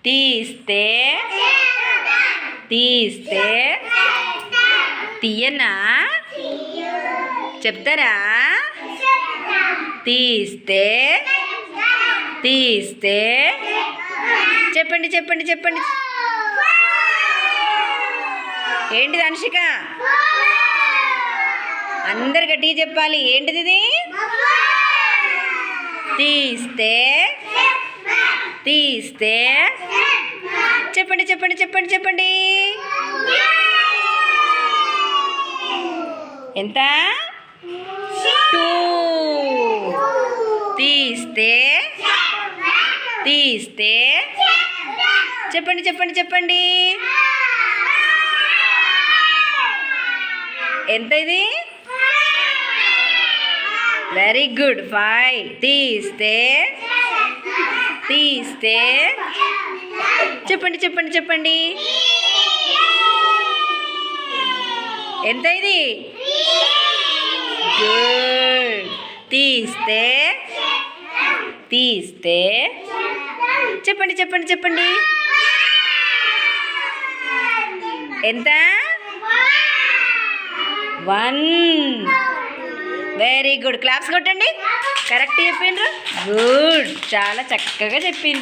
తీస్తే తీస్తే తీయనా చెప్తారా? తీస్తే తీస్తే చెప్పండి చెప్పండి చెప్పండి. ఏంటిది అనుషిక? అందరు గట్టిగా చెప్పాలి. ఏంటిది ఇది? తీస్తే తీస్తే చెప్పండి చెప్పండి చెప్పండి చెప్పండి. ఎంత? 2. తీస్తే తీస్తే చెప్పండి చెప్పండి చెప్పండి. ఎంత ఇది? Very good. 5. తీస్తే తీస్తే చెప్పండి చెప్పండి చెప్పండి. ఎంత ఇది? గుడ్. తీస్తే తీస్తే చెప్పండి చెప్పండి చెప్పండి. ఎంత? 1. Very good. క్లాప్స్ కొట్టండి. కరెక్ట్ చెప్పిండ్రు. గుడ్. చాలా చక్కగా చెప్పిండ్రు.